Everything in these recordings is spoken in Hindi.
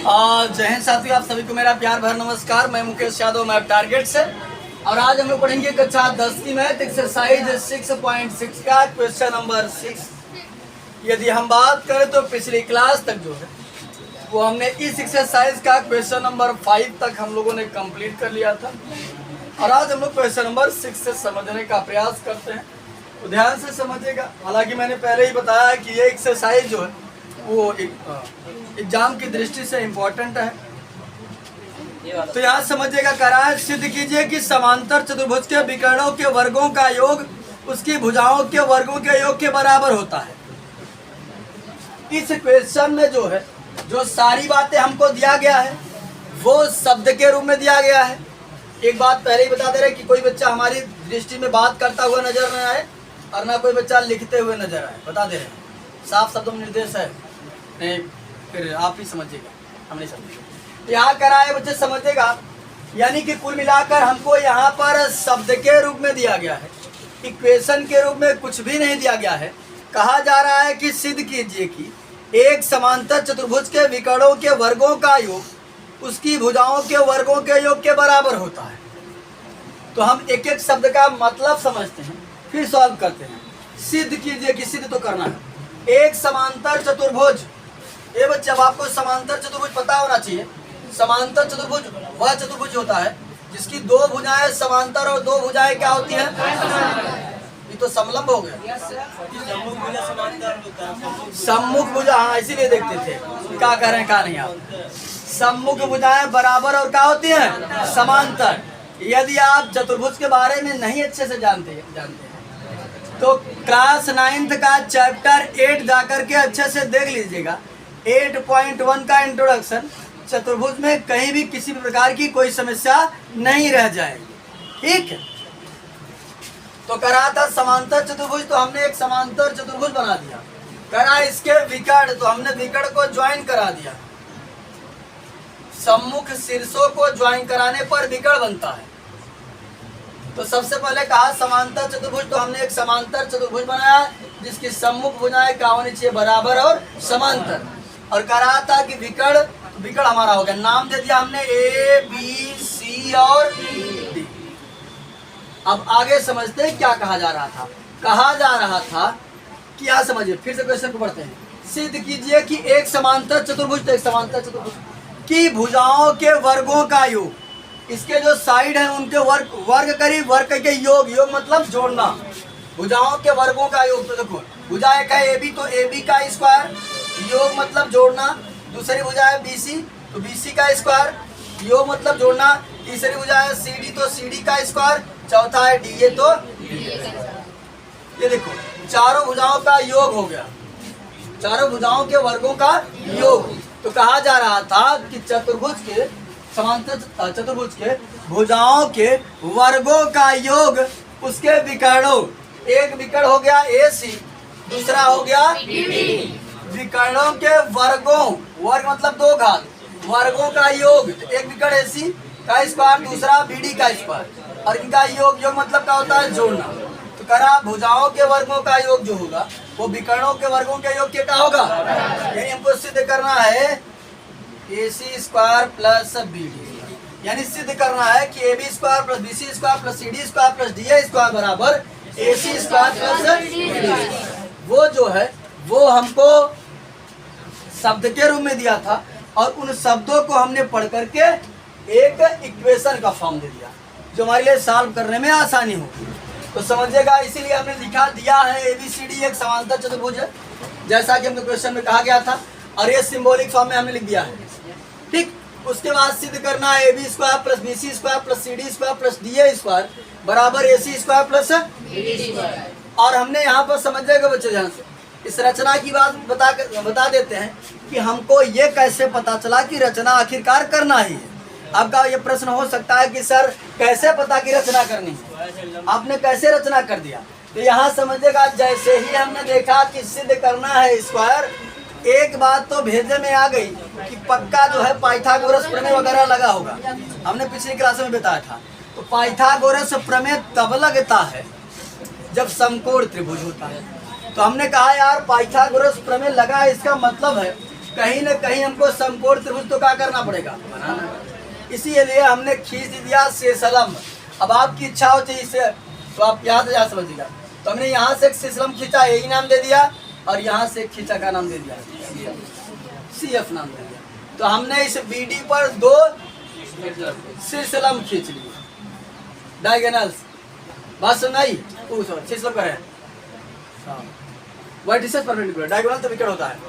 जय हिंद साथियों, आप सभी को मेरा प्यार भरा नमस्कार। मैं मुकेश यादव, मैप टारगेट से। और आज हम लोग पढ़ेंगे कक्षा 10 की मैथ एक्सरसाइज 6.6 का क्वेश्चन नंबर 6। यदि हम बात करें तो पिछली क्लास तक जो है वो हमने इस एक्सरसाइज का क्वेश्चन नंबर 5 तक हम लोगों ने कंप्लीट कर लिया था। और आज हम लोग क्वेश्चन नंबर 6 से समझने का प्रयास करते हैं, तो ध्यान से समझिएगा। हालांकि मैंने पहले ही बताया कि ये एक्सरसाइज जो है वो एग्जाम की दृष्टि से इम्पोर्टेंट है। तो यहाँ समझिएगा, करार सिद्ध कीजिए कि समांतर चतुर्भुज के विकर्णों के वर्गों का योग उसकी भुजाओं के वर्गों के योग के बराबर होता है। इस क्वेश्चन में जो है जो सारी बातें हमको दिया गया है वो शब्द के रूप में दिया गया है। एक बात पहले ही बता दे रहे कि कोई बच्चा हमारी दृष्टि में बात करता हुआ नजर न आए और ना कोई बच्चा लिखते हुए नजर आए, बता दे रहे हैं। साफ शब्दों में निर्देश है, नहीं फिर आप ही समझिएगा, हम नहीं समझेंगे। यहाँ कराए बच्चे समझेगा, यानी कि कुल मिलाकर हमको यहाँ पर शब्द के रूप में दिया गया है, इक्वेशन के रूप में कुछ भी नहीं दिया गया है। कहा जा रहा है कि सिद्ध कीजिए कि एक समांतर चतुर्भुज के विकर्णों के वर्गों का योग उसकी भुजाओं के वर्गों के योग के बराबर होता है। तो हम एक एक शब्द का मतलब समझते हैं, फिर सॉल्व करते हैं। सिद्ध कीजिए कि सिद्ध तो करना है। एक समांतर चतुर्भुज, ये बच्चे अब आपको समांतर चतुर्भुज पता होना चाहिए। समांतर चतुर्भुज वह चतुर्भुज होता है जिसकी दो भुजाएं समांतर और दो भुजाएं क्या होती हैं? ये तो समलंब हो गया। सम्मुख भुजा, हाँ इसीलिए देखते थे क्या कह रहे हैं क्या नहीं। आप सम्मुख भुजाएं बराबर और क्या होती हैं? समांतर। यदि आप चतुर्भुज के बारे में नहीं अच्छे से जानते हैं तो क्लास 9th का चैप्टर 8 जाकर के अच्छे से देख लीजिएगा। 8.1 का इंट्रोडक्शन, चतुर्भुज में कहीं भी किसी भी प्रकार की कोई समस्या नहीं रह जाएगी। ठीक है, तो करा था समांतर चतुर्भुज, तो हमने एक समांतर चतुर्भुज बना दिया। करा इसके विकर्ण, तो हमने विकर्ण को ज्वाइन करा दिया। सम्मुख शीर्षों को ज्वाइन कराने पर विकर्ण बनता है। तो सबसे पहले कहा समांतर चतुर्भुज, तो हमने एक समांतर चतुर्भुज बनाया जिसकी सम्मुख भुजाएं क्या होनी चाहिए? बराबर और समांतर। और कहा था कि विकर्ण, विकर्ण हमारा हो गया, नाम दे दिया हमने ए बी सी और डी। अब आगे समझते हैं क्या कहा जा रहा था। कहा जा रहा था कि यहाँ समझिए, फिर से क्वेश्चन को पढ़ते हैं। सिद्ध कीजिए कि एक समांतर चतुर्भुज, तो एक समांतर चतुर्भुज की भुजाओं के वर्गों का योग, इसके जो साइड हैं उनके वर्ग, वर्ग करीब वर्ग के योग, योग मतलब जोड़ना, भुजाओं के वर्गों का योग। तो देखो भुजा एक है AB, तो AB का स्क्वायर, योग मतलब जोड़ना। दूसरी भुजा है BC, तो BC का स्क्वायर, योग मतलब जोड़ना। तीसरी भुजा है CD, तो CD का स्क्वायर। चौथा है DA, तो ये देखो चारों भुजाओं का योग हो गया, चारों भुजाओं के वर्गों का योग। तो कहा जा रहा था कि चतुर्भुज के, समांतर चतुर्भुज के भुजाओं के वर्गों का योग उसके विकर्णों, एक विकर्ण हो गया AC, दूसरा हो गया BD। विकर्णों के वर्गों, वर्ग मतलब दो घात, वर्गों का योग, एक विकर्ण AC का स्क्वायर, दूसरा BD का स्क्वायर, और इनका योग, योग मतलब क्या होता है? जोड़ना। तो करा भुजाओं के वर्गों का योग जो होगा वो विकर्णों के वर्गों के योग के क्या होगा? यानी हमको सिद्ध करना है AC स्क्वायर प्लस BD, यानी सिद्ध करना है कि AB square plus BC square plus CD square plus DA square बराबर AC स्क्वायर प्लस BD। वो जो है वो हमको शब्द के रूप में दिया था और उन शब्दों को हमने पढ़ करके एक इक्वेशन का फॉर्म दे दिया जो हमारे लिए सॉल्व करने में आसानी हो। तो समझिएगा, इसीलिए हमने लिखा दिया है ABCD एक समांतर चतुर्भुज है, जैसा कि हमने क्वेश्चन में कहा गया था, और ये सिंबॉलिक फॉर्म में हमने लिख दिया है। ठीक, उसके बाद सिद्ध करना है AB square plus BC square plus CD square plus DA square बराबर AC square plus BD square. और हमने यहाँ पर समझिएगा बच्चे, ध्यान से इस रचना की बात बता देते हैं कि हमको ये कैसे पता चला कि रचना आखिरकार करना ही है। आपका ये प्रश्न हो सकता है कि सर कैसे पता कि रचना करनी है, आपने कैसे रचना कर दिया? तो यहाँ समझिएगा, जैसे ही हमने देखा कि सिद्ध करना है स्क्वायर, एक बात तो भेजे में आ गई कि पक्का जो है पाइथागोरस प्रमेय वगैरह लगा होगा, हमने पिछली क्लास में बताया था। तो पाइथागोरस प्रमेय तब लगता है जब समकोण त्रिभुज होता है। तो हमने कहा यार पाइथागोरस प्रमेय लगा, इसका मतलब है कहीं न कहीं हमको समकोण त्रिभुज तो क्या करना पड़ेगा, बनाना। इसीलिए हमने खींच दिया शेषलंब। अब आपकी इच्छा हो चाहिए इसे, तो आप यहाँ से जा समझिएगा। तो हमने यहाँ से एक शेषलंब खींचा, यही नाम दे दिया, और यहाँ से खींचा का नाम दे दिया CF नाम दे दिया। तो हमने इस BD पर 2 शेषलंब खींच लिए, डायगोनल्स। बात सुनाई, शेषलंब का है वर्टिसेस परपेंडिकुलर, डायगोनल तो विकर्ण होता है।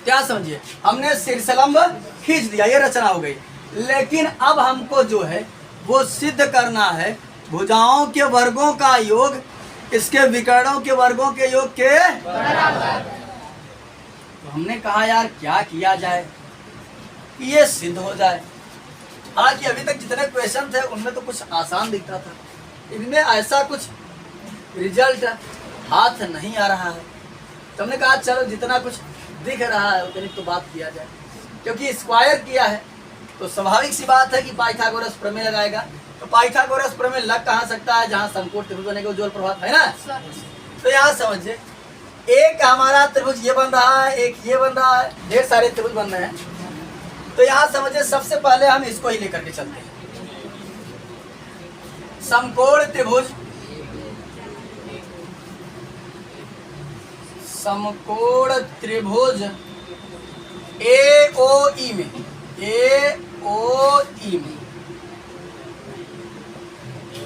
क्या समझिए, हमने शेषलंब खींच दिया, ये रचना हो गई। लेकिन अब हमको जो है वो सिद्ध करना है भुजाओं के वर्गों का योग इसके विकर्णों के वर्गों के योग के बराबर। तो हमने कहा यार क्या किया जाए कि ये सिद्ध हो जाए। हालांकि अभी तक जितने क्वेश्चन थे उनमें तो कुछ आसान दिखता था, इनमें ऐसा कुछ रिजल्ट हाथ नहीं आ रहा है। तो हमने कहा चलो जितना कुछ दिख रहा है उतनी तो बात किया जाए, क्योंकि स्क्वायर किया है तो स्वाभाविक सी बात है कि पाइथागोरस प्रमेय लगाएगा। तो पाइथागोरस प्रमेय लग कहाँ सकता है, जहाँ समकोण त्रिभुज बने का उज्ज्वल प्रभाव है ना। तो यहाँ समझिए, एक हमारा त्रिभुज ये बन रहा है, एक ये बन रहा है, ढेर सारे त्रिभुज बन रहे हैं। तो यहाँ समझिए सबसे पहले हम इसको ही लेकर के चलते हैं। समकोण त्रिभुज, समकोण त्रिभुज AOE में, AOE में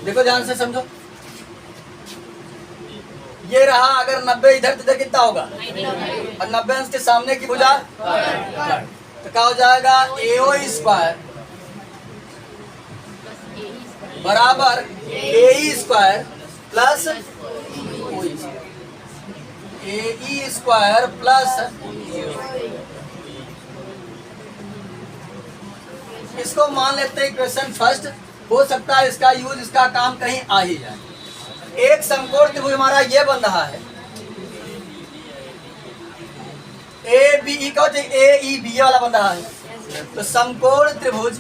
देखो ध्यान से समझो। ये रहा, अगर 90 इधर तो इधर कितना होगा, और 90 अंश के सामने की भुजा तो क्या हो जाएगा, AO स्क्वायर बराबर AE square plus OE, AE square plus. इसको मान लेते हैं इक्वेशन फर्स्ट, हो सकता है इसका यूज, इसका काम कहीं आ ही जाए। एक समकोण त्रिभुज हमारा ये बन रहा है, ABE का AEB वाला बन रहा है। तो समकोण त्रिभुज,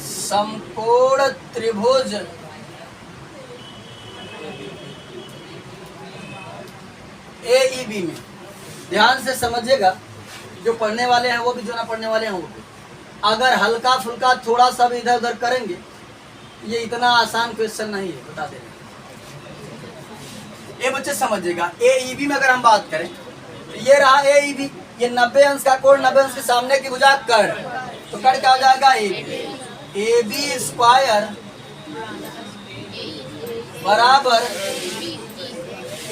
समकोण त्रिभुज AEB में ध्यान से समझिएगा, जो पढ़ने वाले हैं वो भी, जो ना पढ़ने वाले हैं वो भी। अगर हल्का फुल्का थोड़ा सा भी इधर उधर करेंगे, ये इतना आसान क्वेश्चन नहीं है, बता दें। ये बच्चे समझिएगा, AEB में अगर हम बात करें तो ये रहा AEB, ये 90 अंश का कोण, 90 अंश के सामने की भुजा कर्ण, तो कर्ण क्या हो जाएगा AB स्क्वायर बराबर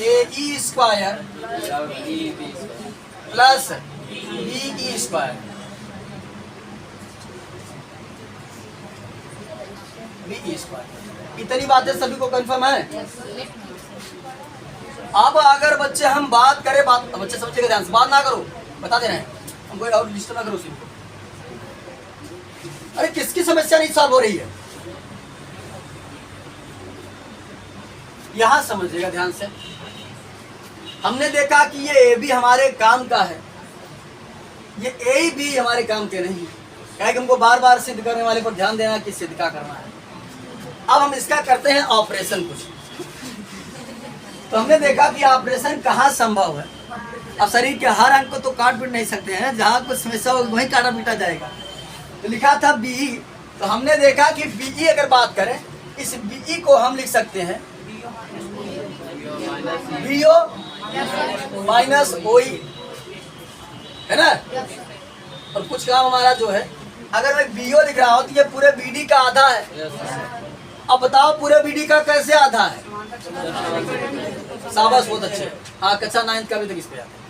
AE square plus BE square, BE square. इतनी बातें सभी को कंफर्म है। अब अगर बच्चे हम बात करें, बात बच्चे समझिएगा ध्यान से, बात ना करो, बता दे रहे हैं हम, कोई डाउट डिस्टर्ब ना करो उसी को। अरे किसकी समस्या नहीं सॉल्व हो रही है, यहां समझिएगा ध्यान से। हमने देखा कि ये AB हमारे काम का है, ये AEB हमारे काम के नहीं, क्या कि हमको बार बार सिद्ध करने वाले पर ध्यान देना कि सिद्ध क्या करना है। अब हम इसका करते हैं ऑपरेशन कुछ। तो हमने देखा कि ऑपरेशन कहाँ संभव है। अब शरीर के हर अंग को तो काट पीट नहीं सकते हैं, जहाँ कुछ समस्या हो वहीं काटा पीटा जाएगा। तो लिखा था BE, तो हमने देखा कि BE अगर बात करें, इस BE को हम लिख सकते हैं BO माइनस OE, है ना। और कुछ काम हमारा जो है, अगर मैं BO लिख रहा हूँ तो ये पूरे BD का आधा है। अब बताओ पूरे BD का कैसे आधा है, शाबाश बहुत अच्छे। हाँ, कक्षा 9 का भी तक इस पे आता है।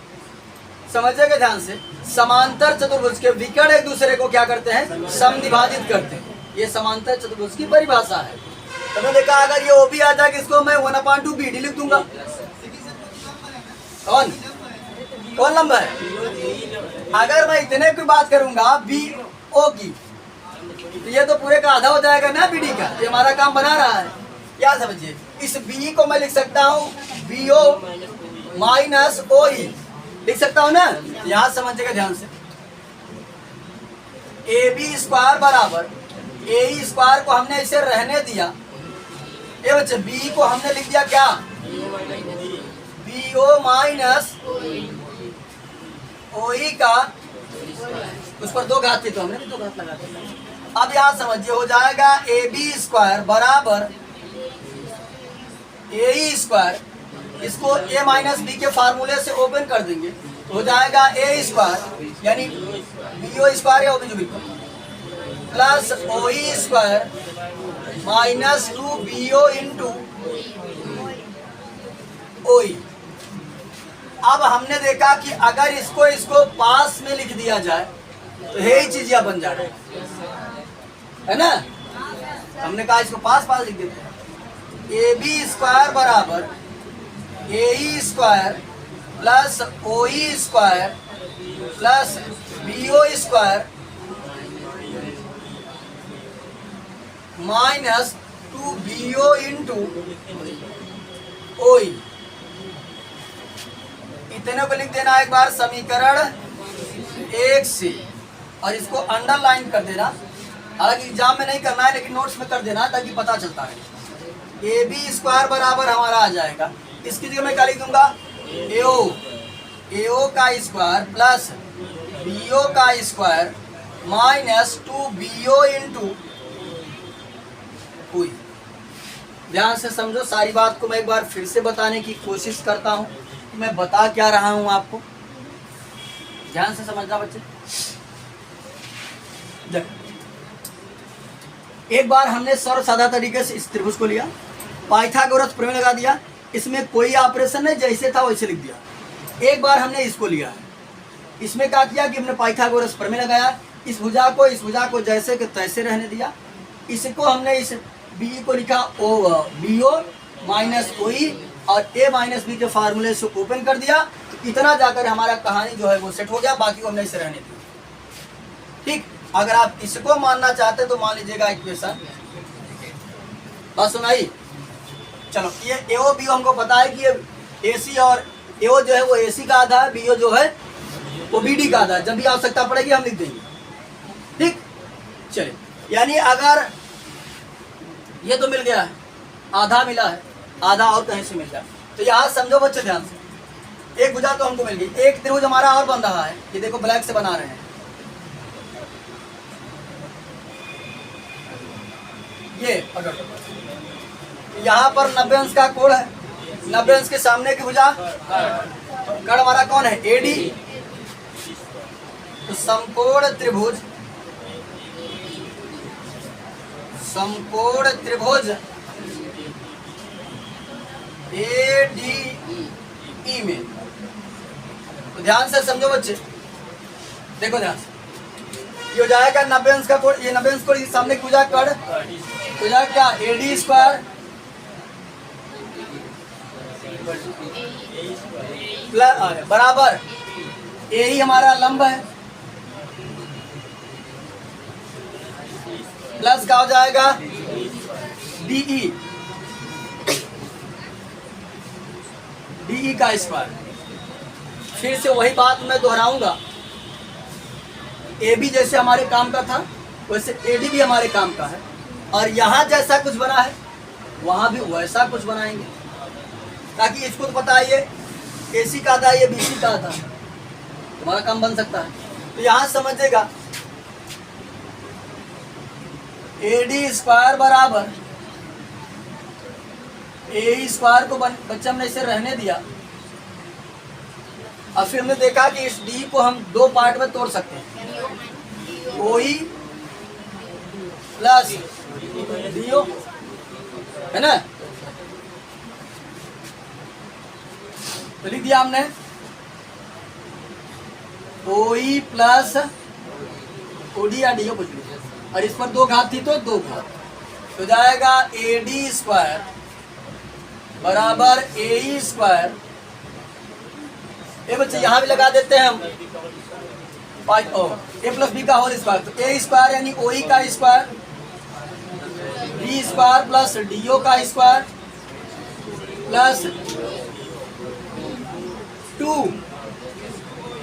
समझिएगा ध्यान से, समांतर चतुर्भुज के विकर्ण एक दूसरे को क्या करते हैं, समद्विभाजित करते हैं। ये समांतर चतुर्भुज की परिभाषा है। तो मैंने देखा अगर ये OB आ जाएगा, इसको मैं 1/2 BD लिख दूंगा। कौन लंबा है? अगर मैं इतने की बात करूंगा BO की, तो ये तो पूरे का आधा हो जाएगा ना BD का। ये हमारा काम बना रहा है, क्या समझिए। इस BE को मैं लिख सकता हूँ BO माइनस OE, लिख सकता हूँ ना। यहाँ समझिएगा ध्यान से, AB स्क्वायर बराबर AE स्क्वायर को हमने इसे रहने दिया। ये बच्चे BE को हमने लिख दिया क्या, BO माइनस OE का, उस पर 2 घात थी तो हमने भी 2 घात लगा दिया। अब यहाँ समझिए, हो जाएगा AB स्क्वायर बराबर AE स्क्वायर, इसको A माइनस बी के फार्मूले से ओपन कर देंगे तो हो जाएगा A स्क्वायर यानी BO स्क्वायर या OB plus OE square minus 2BO into OE। अब हमने देखा कि अगर इसको पास में लिख दिया जाए तो यही चीज यह बन जा रही है ना। हमने कहा इसको पास लिख देते हैं। AB स्क्वायर बराबर AE square plus OE square plus BO square minus 2BO into OE। इतने को लिख देना एक बार समीकरण 1 से, और इसको अंडरलाइन कर देना। हालांकि एग्जाम में नहीं करना है लेकिन नोट्स में कर देना ताकि पता चलता है। AB स्क्वायर बराबर हमारा आ जाएगा, इसकी जगह मैं क्या लिख दूंगा AO का स्क्वायर प्लस BO का square minus 2BO into OE। ध्यान से समझो, सारी बात को मैं एक बार फिर से बताने की कोशिश करता हूँ कि मैं बता क्या रहा हूँ आपको। ध्यान से समझना बच्चे। एक बार हमने सर्व साधा तरीके से इस त्रिभुज को लिया, पाइथागोरस प्रमेय लगा दिया, इसमें कोई ऑपरेशन नहीं, जैसे था वैसे लिख दिया। एक बार हमने इसको लिया है, इसमें क्या किया कि हमने पाइथागोरस प्रमेय लगाया, इस भुजा को जैसे के तैसे रहने दिया। इसको हमने इस बी को लिखा BO माइनस OE और A माइनस बी के फार्मूले से ओपन कर दिया। तो इतना जाकर हमारा कहानी जो है वो सेट हो गया, बाकी को हमने इसे रहने दिया। ठीक, अगर आप इसको मानना चाहते तो मान लीजिएगा इक्वेशन। बात सुनाई? चलो, ये AO BO हमको पता है कि ये AC और AO जो है वो AC का आधा है, BO जो है वो BD का आधा है। जब भी आवश्यकता पड़ेगी हम लिख देंगे। ठीक, चलिए, यानी अगर ये तो मिल गया है, आधा मिला है, आधा और कहीं से मिल गया, तो यहाँ समझो बच्चे ध्यान से, एक भुजा तो हमको मिल गई, एक त्रिभुज हमारा और बन रहा है। ये देखो ब्लैक से बना रहे हैं, ये अगर यहाँ पर 90 अंश का कोण है, 90 अंश के सामने की भुजा कर्ण हमारा कौन है AD। तो समकोण त्रिभुज ADE में, तो ध्यान से समझो बच्चे, देखो ध्यान से, ये हो जाएगा 90 अंश का कोण, ये 90 अंश कोण सामने की भुजा कर्ण हो जाएगा क्या AD स्क्वायर बराबर AE हमारा लंब है प्लस क्या हो जाएगा DE का स्क्वायर। फिर से वही बात मैं दोहराऊंगा, AB जैसे हमारे काम का था वैसे AD भी हमारे काम का है, और यहाँ जैसा कुछ बना है वहाँ भी वैसा कुछ बनाएंगे, ताकि इसको तो पता है ये AC का था, ये BC का था, तुम्हारा काम बन सकता है। तो यहाँ समझिएगा AD स्क्वायर बराबर AE स्क्वायर को बच्चे हमने इसे रहने दिया, और फिर हमने देखा कि इस D को हम 2 पार्ट में तोड़ सकते हैं, OE प्लस BO, है ना। तो लिख दिया हमने OE प्लस OD या DO कुछ नहीं, और इस पर 2 घात थी तो 2 घात, तो जाएगा AD स्क्वायर बराबर AE स्क्वायर। ये बच्चे यहाँ भी लगा देते हैं हम A प्लस बी का होल स्क्वायर, तो A स्क्वायर यानी OE का square, B square plus DO का square plus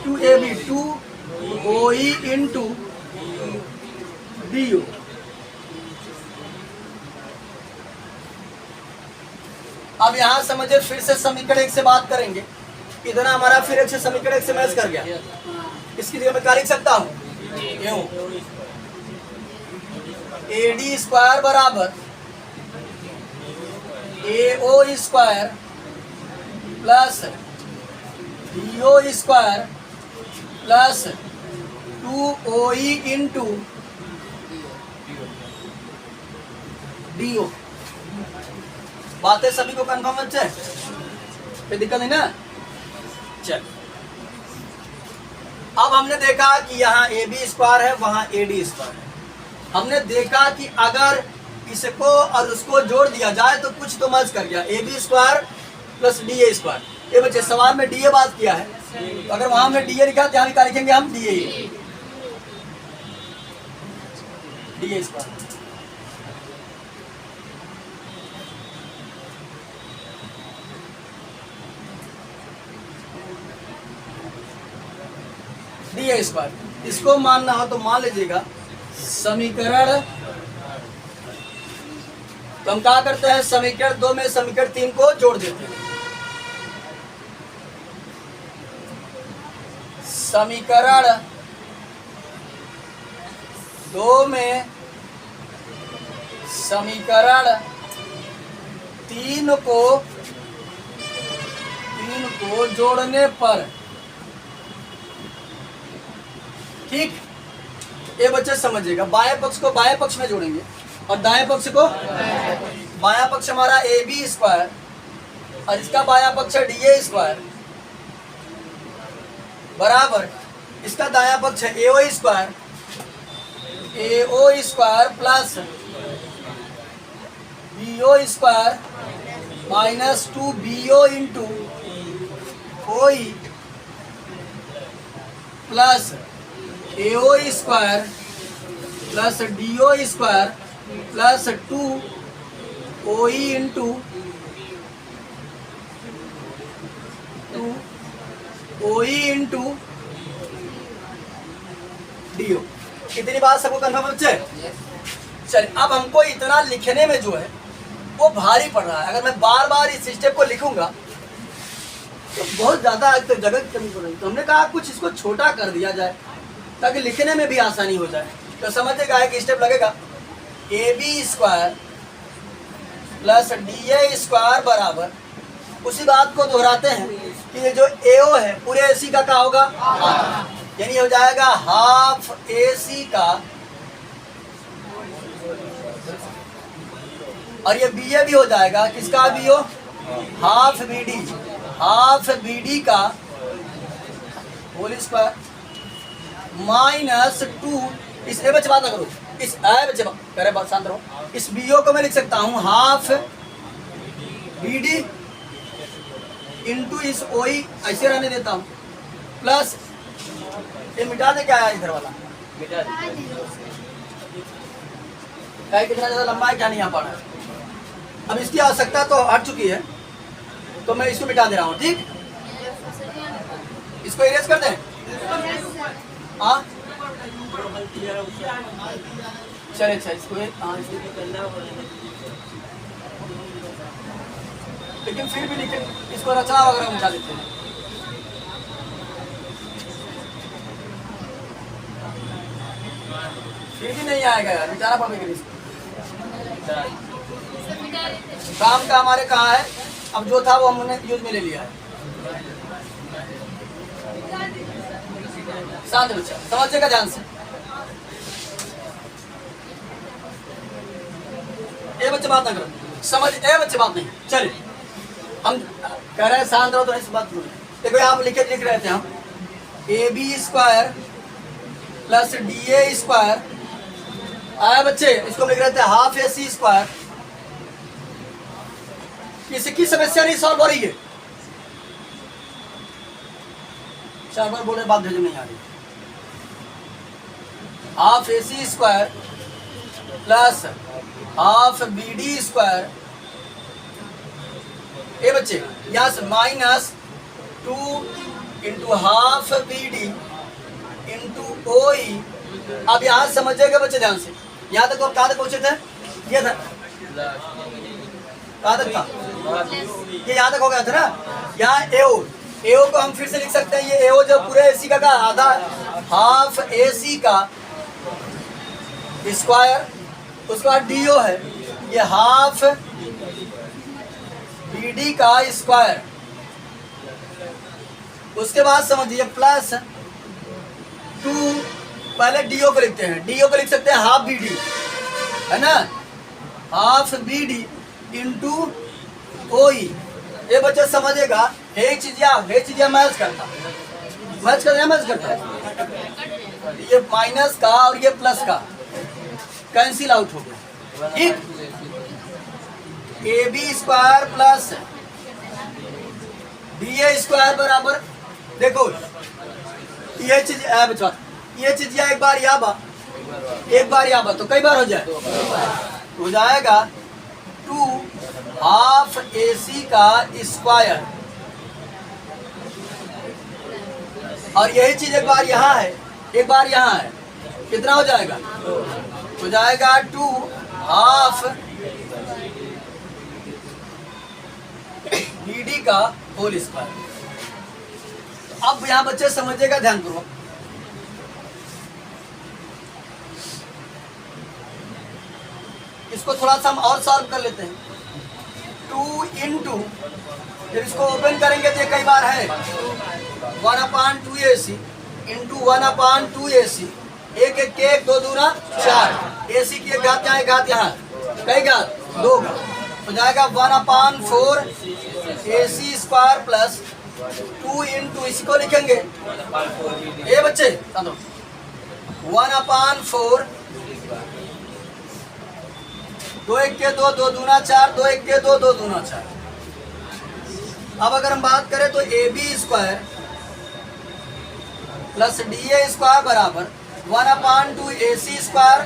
2AB 2 OE into DO। अब यहाँ समझे, फिर से समीकरण 1 से बात करेंगे, इतना हमारा फिर 1 से समीकरण 1 से मैच कर गया। इसकी जगह मैं क्या लिख सकता हूँ, यूं, AD स्क्वायर बराबर AO square plus BO square plus 2OE into DO। बातें सभी को कंफर्म है? कोई दिक्कत नहीं ना? चल, अब हमने देखा कि यहाँ AB स्क्वायर है, वहाँ AD स्क्वायर है। हमने देखा कि अगर इसको और उसको जोड़ दिया जाए तो कुछ तो मर्ज कर गया, AB square plus DA square. ये बच्चे सवाल में DA बात किया है, तो अगर वहां हमने DA लिखा तो यहाँ भी क्या लिखेंगे हम, DA स्क्वायर। DA स्क्वायर इसको मानना हो तो मान लीजिएगा समीकरण, तो हम क्या करते हैं, समीकरण 2 में समीकरण 3 को जोड़ देते हैं। समीकरण 2 में समीकरण 3 को जोड़ने पर, ठीक, ये बच्चे समझिएगा, बाएं पक्ष को बाएं पक्ष में जोड़ेंगे और दाएं पक्ष को, बायां पक्ष हमारा AB स्क्वायर और इसका बायां पक्ष है DA स्क्वायर बराबर इसका दायां पक्ष है AO square plus BO square minus 2BO into OE plus AO square plus DO square plus 2OE into 2OE into DO। इतनी बात सबको कंफर्म है बच्चे? चलिए, अब हमको इतना लिखने में जो है वो भारी पड़ रहा है। अगर मैं बार बार इस स्टेप को लिखूंगा तो बहुत ज्यादा तो जगह की कमी पड़ रही, तो हमने कहा कुछ इसको छोटा कर दिया जाए ताकि लिखने में भी आसानी हो जाए। तो समझिएगा एक स्टेप लगेगा, AB square plus DA square बराबर, उसी बात को दोहराते हैं कि ये जो AO है पूरे AC का क्या होगा, यानी हो जाएगा हाफ AC का, और ये BA भी हो जाएगा, किसका BO, हाफ BD का होल स्क्वायर माइनस 2, इस ए बच्चे बात ना करो, इस ए बच्चे करे बात शांत रहो, इस BO को मैं लिख सकता हूँ हाफ BD इंटू इस OE, ऐसे रहने देता हूँ, प्लस ये मिटा दे, क्या आया इधर वाला मिटा दे, कितना ज्यादा लंबा है क्या नहीं आ पा रहा है। अब इसकी आवश्यकता तो हट चुकी है तो मैं इसको मिटा दे रहा हूँ, ठीक, इसको इरेज कर दें। हाँ चले, अच्छा इसको लेकिन फिर भी लिखे, इसको रचना वगैरह मिटा देते हैं। फिर भी नहीं आएगा यार, मिटाना पड़ेगा इसको। काम का हमारे कहाँ है, अब जो था वो हमने यूज में ले लिया है। शांत बच्चा समझिएगा ध्यान से, ये बच्चे बात ना करो, समझ, ये बच्चे बात नहीं। चलिए हम कह रहे हैं शांत रहो, तो इस बात को देखो, आप लिख रहे थे हम AB square plus DA square आया बच्चे, इसको लिख रहे थे हाफ AC स्क्वायर। किसी समस्या नहीं सॉल्व हो रही है, 4 बार बोले बात भेजो नहीं आ रही। Half AC square plus half BD square, ए बच्चे यहाँ से minus 2 into half BD into OE। अब यहाँ समझिएगा बच्चे ध्यान से, यहाँ तक और कहाँ तक पहुंचे थे, ये था कहाँ तक था, ये यहाँ तक हो गया था ना, यहाँ AO एओ को हम फिर से लिख सकते हैं, ये एओ जो पूरे एसी का आधा हाफ एसी का स्क्वायर, उसका डीओ है ये हाफ बीडी का स्क्वायर। उसके बाद समझिए प्लस 2, पहले डीओ को लिखते हैं, डीओ को लिख सकते हैं हाफ बीडी, है ना, हाफ बीडी इंटू ओई। ये बच्चा समझेगा, हे चीजिया मैच करता ये माइनस का और ये प्लस का कैंसिल आउट हो गया, ठीक। A B square plus B A square बराबर, देखो ये चीज बच्चा, ये चीज एक बार या बा तो कई बार हो जाएगा 2 हाफ AC का स्क्वायर, और यही चीज एक बार यहाँ है, कितना हो जाएगा 2 हाफ BD का होल स्क्वायर। अब यहाँ बच्चे समझिएगा ध्यानपूर्वक, इसको थोड़ा सा हम और सॉल्व कर लेते हैं। 2 इंटू, जब इसको ओपन करेंगे तो कई बार है 1/2 AC इंटू 1/2 AC, एक 2 दूना 4, AC की एक घात यहाँ, कई घात 2 घात, हो जाएगा 1/4 AC स्क्वायर प्लस 2 इंटू, इसी को लिखेंगे ये बच्चे 1/4 2 1 के 2 2 दूना 4, 2 1 के 2 2 दूना 4। अब अगर हम बात करें तो A B square plus D A square बराबर 1/2 AC स्क्वायर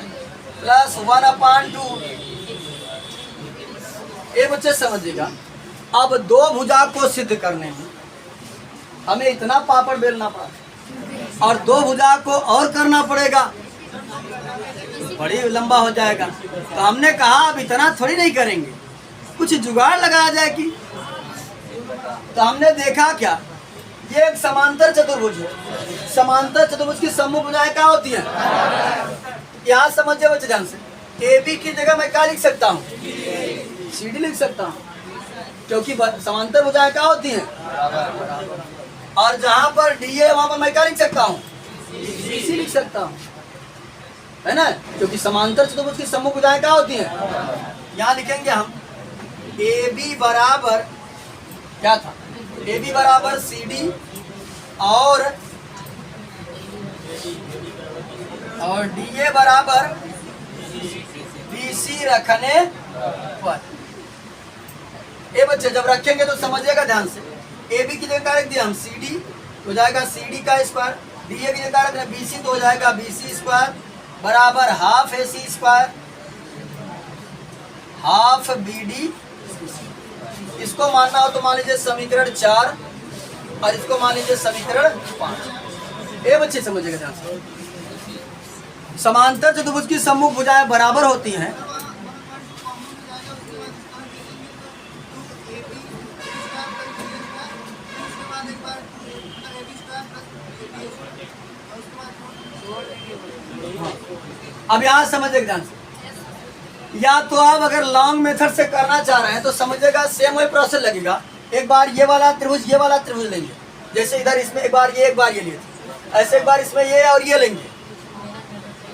प्लस 1/2। ये बच्चे समझिएगा, अब दो भुजा को सिद्ध करने में हमें इतना पापड़ बेलना पड़ा और दो भुजा को और करना पड़ेगा, बड़ी लंबा हो जाएगा। तो हमने कहा अब इतना थोड़ी नहीं करेंगे, कुछ जुगाड़ लगाया जाए कि। तो हमने देखा क्या, ये एक समांतर चतुर्भुज है, समांतर चतुर्भुज की सम्मुख भुजाएं क्या होती हैं, यहाँ समझिए बच्चे ध्यान से, ए बी की जगह मैं क्या लिख सकता हूँ, CD लिख सकता हूँ, क्योंकि समांतर भुजाएं क्या होती हैं, और जहां पर डी है वहां पर मैं क्या लिख सकता हूँ, BC लिख सकता हूँ, है ना, क्योंकि समांतर चतुर्भुज की सम्मुख भुजाएं क्या होती हैं। यहाँ लिखेंगे हम AB बराबर क्या था, AB बराबर CD और DA बराबर BC रखने पर। ये बच्चे जब रखेंगे तो समझिएगा ध्यान से, AB की जगह रख दिया हम CD, हो जाएगा CD का स्क्वायर, DA की जगह रख दिया BC, तो हो जाएगा BC स्क्वायर बराबर half AC square half BD। इसको मानना हो तो मान लीजिए समीकरण 4 और इसको मान लीजिए समीकरण 5। ये बच्चे समझिएगा ध्यान से, समांतर चतुर्भुज की सम्मुख भुजाएं बराबर होती हैं अब यहाँ समझिएगा ध्यान से, या तो आप अगर लॉन्ग मेथड से करना चाह रहे हैं तो समझिएगा सेम वही प्रोसेस लगेगा। एक बार ये वाला त्रिभुज लेंगे, जैसे इधर इसमें एक बार ये लिए थे, ऐसे एक बार इसमें ये और ये लेंगे,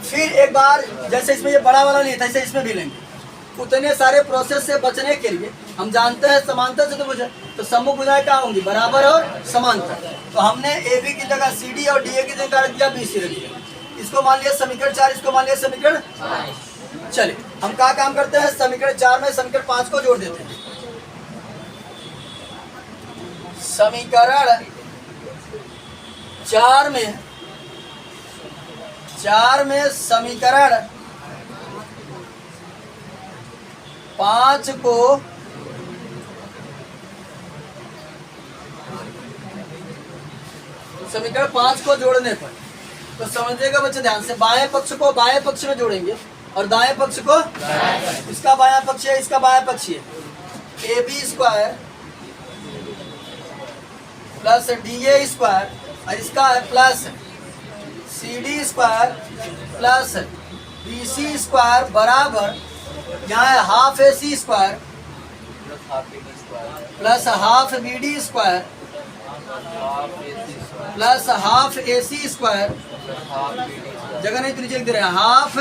फिर एक बार जैसे इसमें ये बड़ा वाला लिए था ऐसे इसमें भी लेंगे। उतने सारे प्रोसेस से बचने के लिए हम जानते हैं समांतर चतुर्भुज है तो सम्मुख भुजाएं क्या होंगी, बराबर और समांतर। तो हमने ए बी की जगह CD और DA की जगह रख दिया BC रख दिया, इसको मान लिया समीकरण 4, इसको मान लिया समीकरण 5। चलिए हम क्या काम करते हैं, समीकरण 4 में समीकरण 5 को जोड़ देते हैं। समीकरण 4 में समीकरण 5 को समीकरण 5 को जोड़ने पर तो समझिएगा बच्चे ध्यान से, बाएं पक्ष को बाएं पक्ष में जोड़ेंगे और दाएं पक्ष को, इसका बायां पक्ष है इसका बायां पक्ष है, AB square plus DA square और इसका है plus CD square plus BC square बराबर यहाँ है half AC square plus half BD square plus half AC square, जगह नहीं तो नीचे लिख दे रहे हैं, हाफ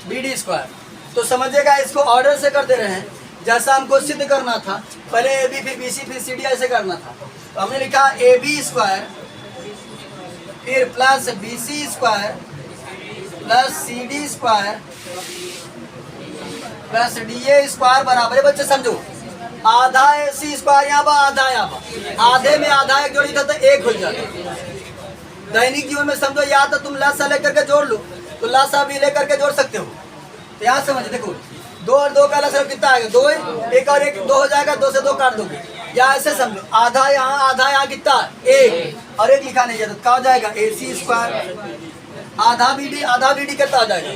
BD स्क्वायर। तो समझिएगा इसको ऑर्डर से कर दे रहे हैं, जैसा हमको सिद्ध करना था, पहले AB फिर BC फिर CD ऐसे करना था। तो हमने लिखा AB स्क्वायर फिर plus BC square plus CD square plus DA square बराबर है, बच्चे समझो, आधा AC स्क्वायर यहाँ पर, आधा यहाँ पर, आधे में आधा एक जोड़ी था तो एक हो जाता। दैनिक जीवन में समझो, या तो तुम लसा लेकर के जोड़ लो तो लसा भी लेकर के जोड़ सकते हो। तो यहाँ समझ देखो, 2 और 2 का लसा कितना आएगा, 2, एक और एक 2 हो जाएगा, 2 से 2 काट दोगे, या ऐसे समझो, आधा यहाँ कितना 1 और 1 लिखा नहीं जाता, क्या हो जाएगा AC स्क्वायर, आधा BD कितना हो जाएगा,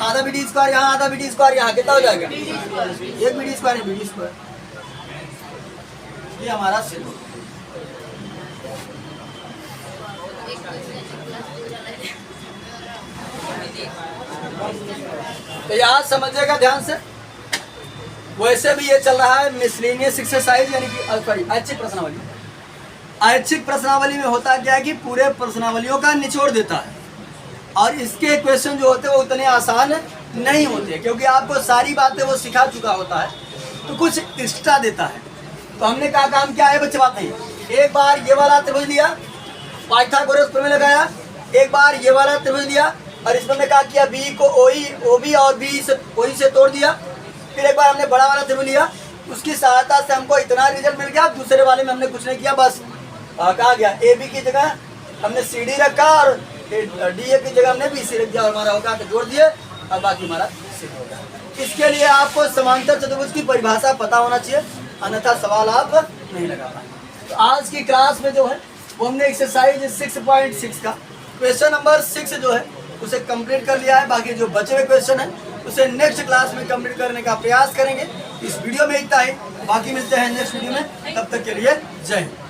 आधा BD स्क्वायर यहाँ, आधा BD स्क्वायर यहाँ, कितना हो जाएगा 1 BD स्क्वायर, BD स्क्वायर। ये हमारा सिद्ध। तो याद समझिएगा ध्यान से। वैसे भी ये चल रहा है मिसलेनियस एक्सरसाइज, यानी कि सॉरी ऐच्छिक प्रश्नावली। ऐच्छिक प्रश्नावली में होता क्या है कि पूरे प्रश्नावलियों का निचोड़ देता है, और इसके क्वेश्चन जो होते हैं वो उतने आसान नहीं होते, क्योंकि आपको सारी बातें वो सिखा चुका होता है, तो कुछ एक्स्ट्रा देता है। तो हमने क्या काम किया है बच्चे, बात नहीं, एक बार ये वाला त्रिभुज लिया, पाइथागोरस प्रमेय लगाया, एक बार ये वाला त्रिभुज लिया, और इसमें हमने क्या किया, बी को OB और OE से तोड़ दिया। फिर एक बार हमने बड़ा वाला त्रिभुज लिया, उसकी सहायता से हमको इतना रिजल्ट मिल गया। दूसरे वाले में हमने कुछ नहीं किया, बस कहा गया AB की जगह हमने CD रखा और DA की जगह हमने BC रख दिया, और हमारा होगा जोड़ दिए, और बाकी हमारा सिद्ध हो गया। इसके लिए आपको समांतर चतुर्भुज की परिभाषा पता होना चाहिए, अन्यथा सवाल आप नहीं लगा पाएंगे। तो आज की क्लास में जो है वो हमने एक्सरसाइज 6.6 का क्वेश्चन नंबर 6 जो है उसे कंप्लीट कर लिया है। बाकी जो बचे हुए क्वेश्चन है उसे नेक्स्ट क्लास में कंप्लीट करने का प्रयास करेंगे। इस वीडियो में इतना ही, बाकी मिलते हैं नेक्स्ट वीडियो में, तब तक के लिए जय हिंद।